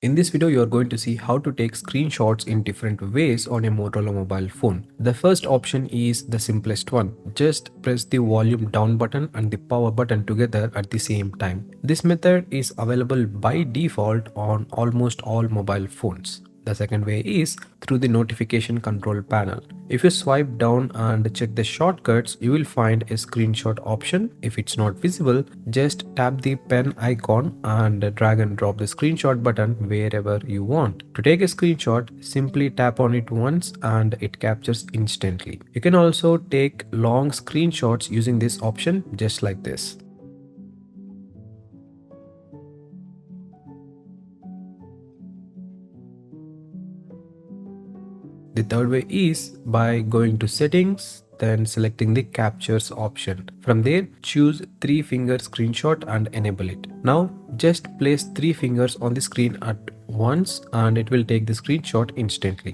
In this video, you are going to see how to take screenshots in different ways on a Motorola mobile phone. The first option is the simplest one. Just press the volume down button and the power button together at the same time. This method is available by default on almost all mobile phones. The second way is through the notification control panel. If you swipe down and check the shortcuts, you will find a screenshot option. If it's not visible, just tap the pen icon and drag and drop the screenshot button wherever you want. To take a screenshot, simply tap on it once and it captures instantly. You can also take long screenshots using this option just like this. The third way is by going to settings, then selecting the captures option. From there, choose 3-finger screenshot and enable it. Now, just place 3 fingers on the screen at once and it will take the screenshot instantly.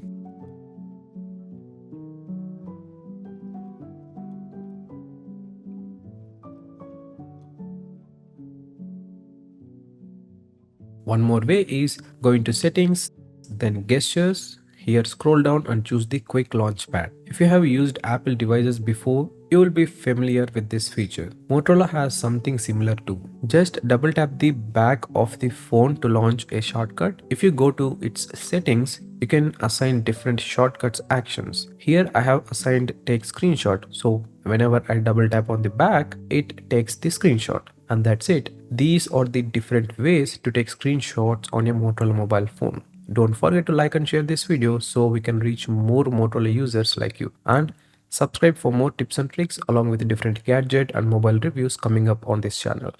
One more way is going to settings, then gestures. Here scroll down and choose the quick launch pad. If you have used Apple devices before, you will be familiar with this feature. Motorola has something similar too. Just double tap the back of the phone to launch a shortcut. If you go to its settings, you can assign different shortcuts actions. Here I have assigned take screenshot. So whenever I double tap on the back, it takes the screenshot. And that's it. These are the different ways to take screenshots on your Motorola mobile phone. Don't forget to like and share this video so we can reach more Motorola users like you. And subscribe for more tips and tricks along with different gadget and mobile reviews coming up on this channel.